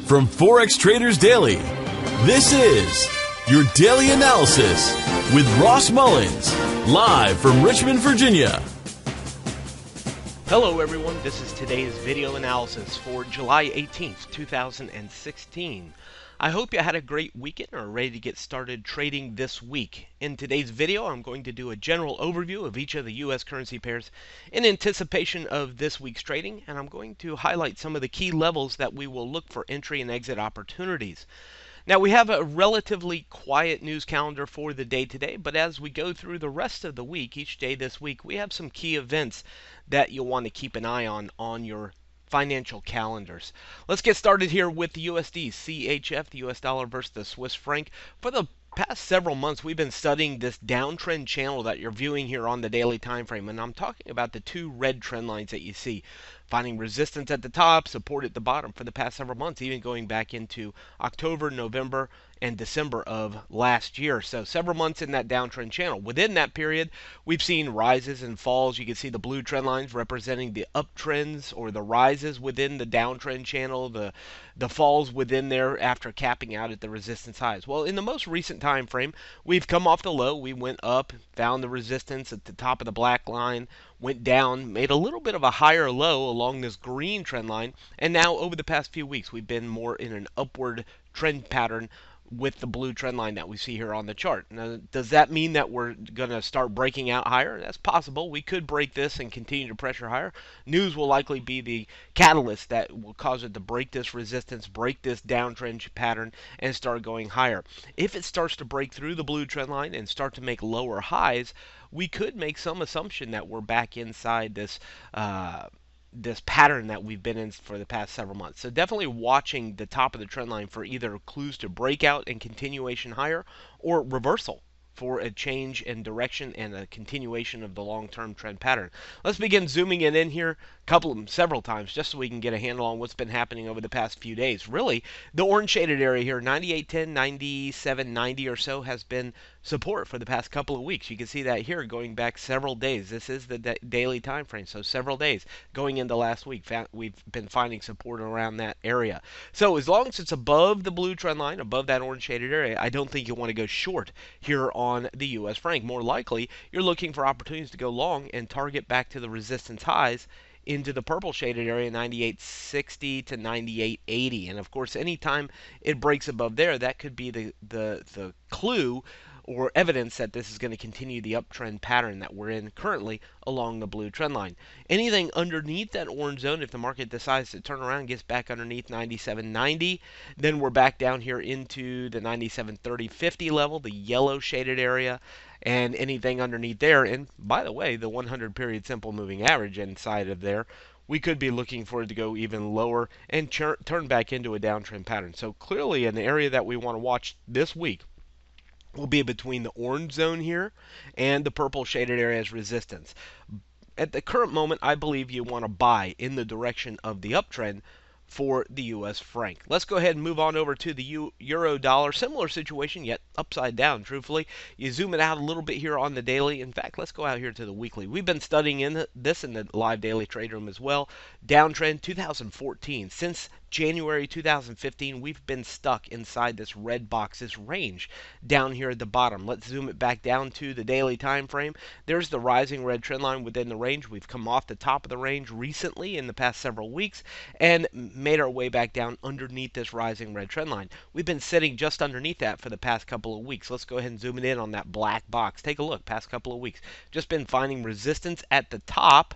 From Forex Traders Daily, this is your daily analysis with Ross Mullins, live from Richmond, Virginia. Hello everyone, this is today's video analysis for July 18th, 2016. I hope you had a great weekend and are ready to get started trading this week. In today's video, I'm going to do a general overview of each of the U.S. currency pairs in anticipation of this week's trading, and I'm going to highlight some of the key levels that we will look for entry and exit opportunities. Now, we have a relatively quiet news calendar for the day today, but as we go through the rest of the week, each day this week, we have some key events that you'll want to keep an eye on your financial calendars. Let's get started here with the USDCHF, the US dollar versus the Swiss Franc. For the past several months, we've been studying this downtrend channel that you're viewing here on the daily time frame, and I'm talking about the two red trend lines that you see, finding resistance at the top, support at the bottom for the past several months, even going back into October, November, and December of last year. So several months in that downtrend channel. Within that period, we've seen rises and falls. You can see the blue trend lines representing the uptrends or the rises within the downtrend channel, the falls within there after capping out at the resistance highs. Well, in the most recent time frame, we've come off the low. We went up, found the resistance at the top of the black line, went down, made a little bit of a higher low along this green trend line, and now over the past few weeks, we've been more in an upward trend pattern with the blue trend line that we see here on the chart. Now, does that mean that we're going to start breaking out higher? That's possible. We could break this and continue to pressure higher. News will likely be the catalyst that will cause it to break this resistance, break this downtrend pattern, and start going higher. If it starts to break through the blue trend line and start to make lower highs, we could make some assumption that we're back inside this pattern that we've been in for the past several months. So definitely watching the top of the trend line for either clues to breakout and continuation higher or reversal for a change in direction and a continuation of the long-term trend pattern. Let's begin zooming it in here several times just so we can get a handle on what's been happening over the past few days. Really, the orange shaded area here, 98.10, 97.90 or so, has been support for the past couple of weeks. You can see that here going back several days. This is the daily time frame, so several days going into last week. We've been finding support around that area. So as long as it's above the blue trend line, above that orange shaded area, I don't think you'll want to go short here on the US franc. More likely, you're looking for opportunities to go long and target back to the resistance highs into the purple shaded area, 98.60 to 98.80. And of course, anytime it breaks above there, that could be the clue or evidence that this is going to continue the uptrend pattern that we're in currently along the blue trend line. Anything underneath that orange zone, if the market decides to turn around and gets back underneath 97.90, then we're back down here into the 97.30.50 level, the yellow shaded area, and anything underneath there. And by the way, the 100 period simple moving average inside of there, we could be looking for it to go even lower and turn back into a downtrend pattern. So clearly an area that we want to watch this week will be between the orange zone here and the purple shaded area as resistance. At the current moment, I believe you want to buy in the direction of the uptrend for the US franc. Let's go ahead and move on over to the euro dollar. Similar situation, yet upside down, truthfully. You zoom it out a little bit here on the daily. In fact, let's go out here to the weekly. We've been studying this in the live daily trade room as well. Downtrend 2014. Since January 2015, we've been stuck inside this red box, this range down here at the bottom. Let's zoom it back down to the daily time frame. There's the rising red trend line within the range. We've come off the top of the range recently in the past several weeks and made our way back down underneath this rising red trend line. We've been sitting just underneath that for the past couple of weeks. Let's go ahead and zoom it in on that black box. Take a look, past couple of weeks. Just been finding resistance at the top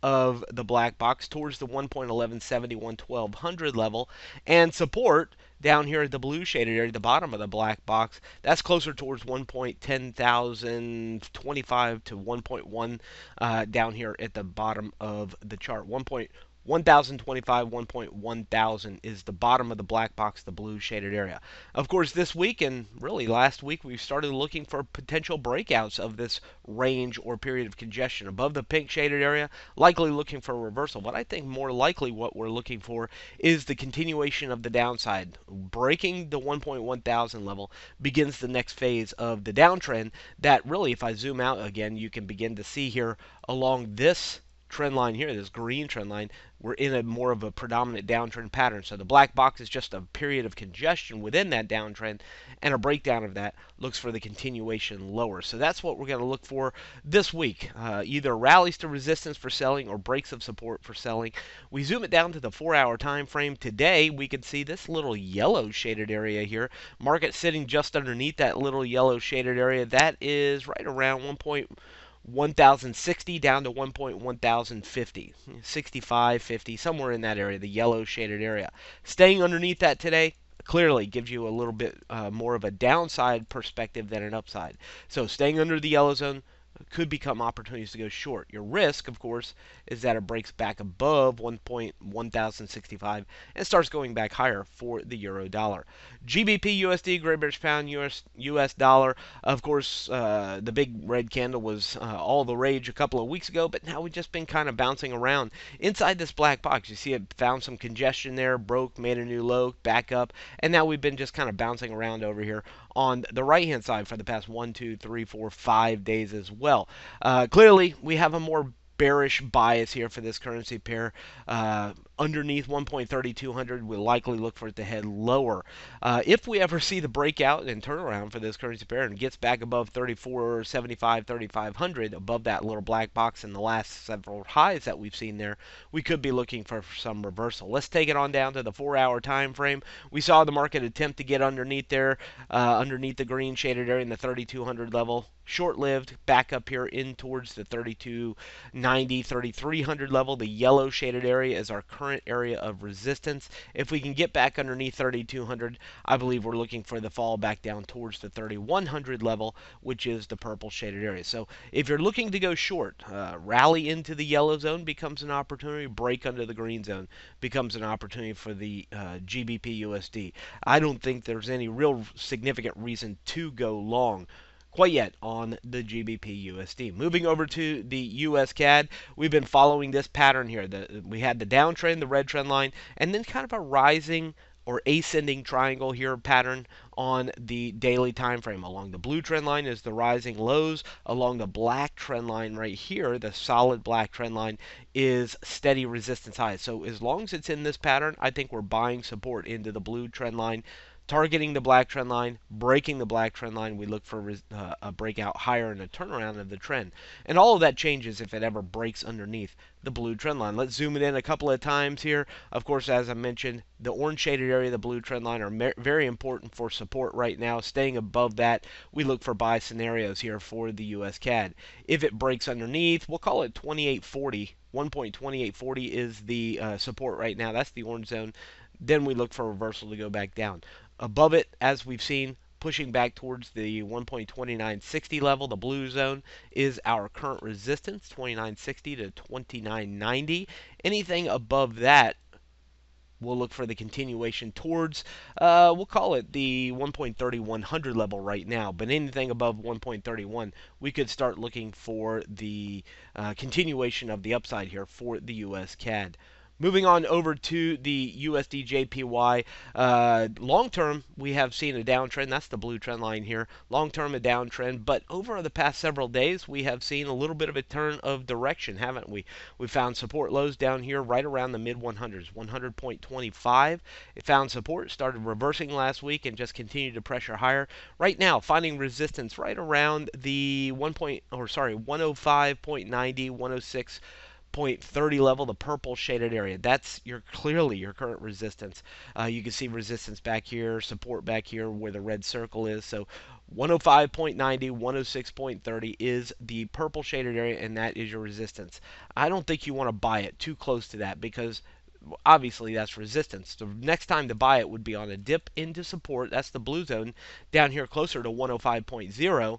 of the black box towards the 1.1170, 1200 level, and support down here at the blue shaded area, the bottom of the black box. That's closer towards 1.10,025 to 1.1 down here at the bottom of the chart. 1,025, 1.1000 is the bottom of the black box, the blue shaded area. Of course, this week and really last week, we've started looking for potential breakouts of this range or period of congestion above the pink shaded area, likely looking for a reversal. But I think more likely what we're looking for is the continuation of the downside. Breaking the 1.1000 level begins the next phase of the downtrend that really, if I zoom out again, you can begin to see here along this trend line here, this green trend line, we're in a more of a predominant downtrend pattern. So the black box is just a period of congestion within that downtrend, and a breakdown of that looks for the continuation lower. So that's what we're going to look for this week. Either rallies to resistance for selling or breaks of support for selling. We zoom it down to the 4-hour time frame. Today, we can see this little yellow shaded area here. Market sitting just underneath that little yellow shaded area. That is right around 1.1060 down to 1.1050, 65, 50, somewhere in that area, the yellow shaded area. Staying underneath that today clearly gives you a little bit more of a downside perspective than an upside. So staying under the yellow zone could become opportunities to go short. Your risk, of course, is that it breaks back above 1.1065 and starts going back higher for the euro dollar. GBP USD, Great British Pound, US dollar. Of course, the big red candle was all the rage a couple of weeks ago, but now we've just been kind of bouncing around inside this black box. You see it found some congestion there, broke, made a new low, back up, and now we've been just kind of bouncing around over here on the right-hand side for the past 1, 2, 3, 4, 5 days as well. Clearly, we have a more bearish bias here for this currency pair. Underneath 1.3200, we'll likely look for it to head lower. If we ever see the breakout and turnaround for this currency pair and gets back above 3475, 3500, above that little black box in the last several highs that we've seen there, we could be looking for some reversal. Let's take it on down to the 4-hour time frame. We saw the market attempt to get underneath there, underneath the green shaded area in the 3200 level. Short-lived, back up here in towards the 3290, 3300 level. The yellow shaded area is our current area of resistance. If we can get back underneath 3200, I believe we're looking for the fall back down towards the 3100 level, which is the purple shaded area. So if you're looking to go short, rally into the yellow zone becomes an opportunity. Break under the green zone becomes an opportunity for the GBP USD. I don't think there's any real significant reason to go long quite yet on the GBP USD. Moving over to the US CAD, we've been following this pattern here. We had the downtrend, the red trend line, and then kind of a rising or ascending triangle here pattern on the daily time frame. Along the blue trend line is the rising lows. Along the black trend line right here, the solid black trend line, is steady resistance highs. So as long as it's in this pattern, I think we're buying support into the blue trend line, targeting the black trend line, breaking the black trend line. We look for a breakout higher and a turnaround of the trend. And all of that changes if it ever breaks underneath the blue trend line. Let's zoom it in a couple of times here. Of course, as I mentioned, the orange shaded area, the blue trend line, are very important for support right now. Staying above that, we look for buy scenarios here for the US CAD. If it breaks underneath, we'll call it 2840. 1.2840 is the support right now. That's the orange zone. Then we look for reversal to go back down. Above it, as we've seen, pushing back towards the 1.2960 level, the blue zone, is our current resistance, 2960 to 2990. Anything above that, we'll look for the continuation towards, we'll call it the 1.3100 level right now. But anything above 1.31, we could start looking for the continuation of the upside here for the US CAD. Moving on over to the USDJPY, long term, we have seen a downtrend. That's the blue trend line here. Long term, a downtrend. But over the past several days, we have seen a little bit of a turn of direction, haven't we? We found support lows down here right around the mid 100s, 100.25. It found support, started reversing last week, and just continued to pressure higher. Right now, finding resistance right around the 105.90, 106.30 level, the purple shaded area. That's clearly your current resistance. You can see resistance back here, support back here where the red circle is. So 105.90, 106.30 is the purple shaded area, and that is your resistance. I don't think you want to buy it too close to that because obviously that's resistance. The next time to buy it would be on a dip into support. That's the blue zone down here closer to 105.0,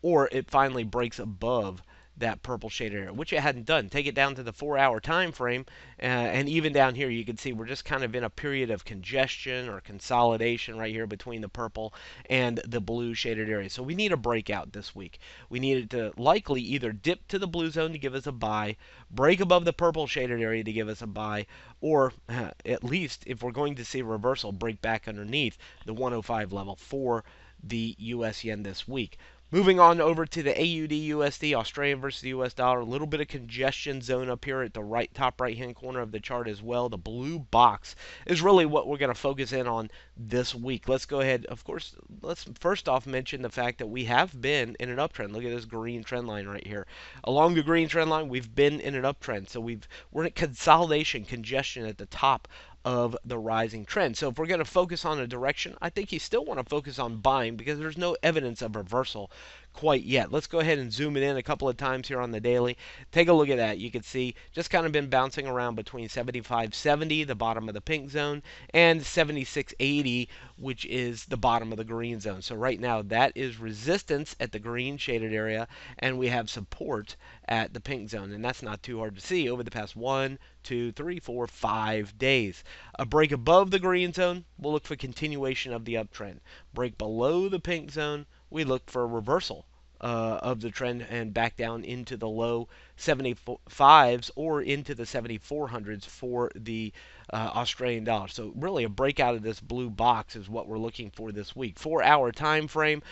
or it finally breaks above that purple shaded area, which it hadn't done. Take it down to the 4-hour time frame, and even down here you can see we're just kind of in a period of congestion or consolidation right here between the purple and the blue shaded area. So we need a breakout this week. We need it to likely either dip to the blue zone to give us a buy, break above the purple shaded area to give us a buy, or at least if we're going to see a reversal, break back underneath the 105 level for the US yen this week. Moving on over to the AUD/USD, Australian versus the US dollar, a little bit of congestion zone up here at the top right-hand corner of the chart as well. The blue box is really what we're going to focus in on this week. Let's go ahead, of course, let's first off mention the fact that we have been in an uptrend. Look at this green trend line right here. Along the green trend line, we've been in an uptrend. So we're in consolidation, congestion at the top of the rising trend. So if we're going to focus on a direction, I think you still want to focus on buying because there's no evidence of reversal quite yet. Let's go ahead and zoom it in a couple of times here on the daily. Take a look at that. You can see just kind of been bouncing around between 75.70, the bottom of the pink zone, and 76.80, which is the bottom of the green zone. So right now that is resistance at the green shaded area, and we have support at the pink zone, and that's not too hard to see over the past 1, 2, 3, 4, 5 days. A break above the green zone, we'll look for continuation of the uptrend. Break below the pink zone, we look for a reversal of the trend and back down into the low 75s or into the 7400s for the Australian dollar. So really a breakout of this blue box is what we're looking for this week. 4-hour time frame,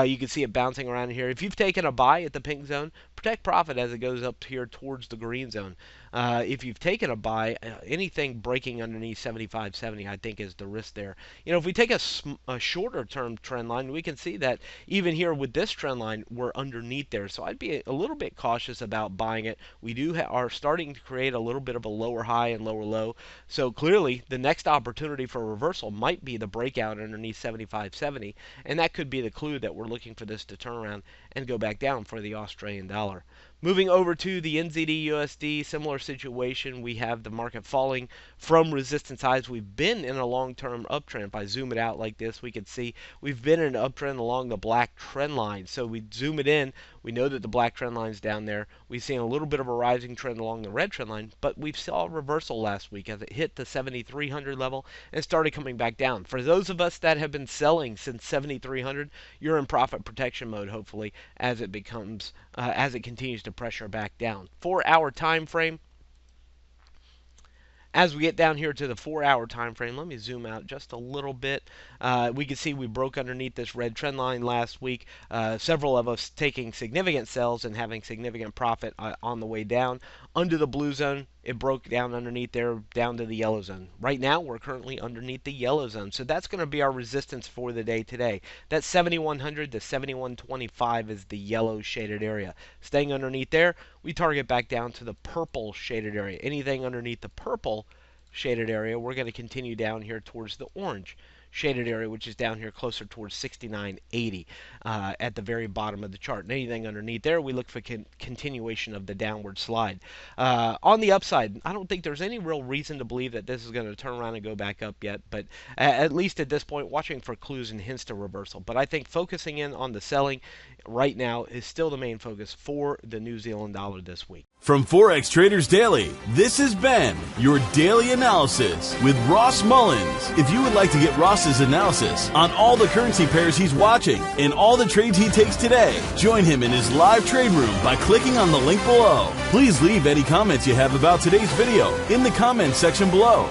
you can see it bouncing around here. If you've taken a buy at the pink zone, protect profit as it goes up here towards the green zone. If you've taken a buy, anything breaking underneath 75.70, I think is the risk there. You know, if we take a shorter term trend line, we can see that even here with this trend line, we're underneath there. So I'd be a little bit cautious about buying it. We are starting to create a little bit of a lower high and lower low. So clearly, the next opportunity for a reversal might be the breakout underneath 75.70, and that could be the clue that we're looking for this to turn around and go back down for the Australian dollar. Moving over to the NZD/USD, similar situation. We have the market falling from resistance highs. We've been in a long-term uptrend. If I zoom it out like this, we can see we've been in an uptrend along the black trend line. So we zoom it in. We know that the black trend line's down there. We've seen a little bit of a rising trend along the red trend line, but we saw a reversal last week as it hit the 7,300 level and started coming back down. For those of us that have been selling since 7,300, you're in profit protection mode, hopefully, as it continues to pressure back down. 4-hour time frame. As we get down here to the 4-hour time frame, let me zoom out just a little bit. We can see we broke underneath this red trend line last week. Several of us taking significant sells and having significant profit on the way down. Under the blue zone, it broke down underneath there, down to the yellow zone. Right now, we're currently underneath the yellow zone. So that's going to be our resistance for the day today. That 7,100 to 7,125 is the yellow shaded area. Staying underneath there, we target back down to the purple shaded area. Anything underneath the purple shaded area, we're going to continue down here towards the orange shaded area, which is down here closer towards 69.80 at the very bottom of the chart. And anything underneath there, we look for continuation of the downward slide. On the upside, I don't think there's any real reason to believe that this is going to turn around and go back up yet, but at least at this point, watching for clues and hints to reversal. But I think focusing in on the selling right now is still the main focus for the New Zealand dollar this week. From Forex Traders Daily, this has been your daily analysis with Ross Mullins. If you would like to get Ross's analysis on all the currency pairs he's watching and all the trades he takes today, join him in his live trade room by clicking on the link below. Please leave any comments you have about today's video in the comments section below.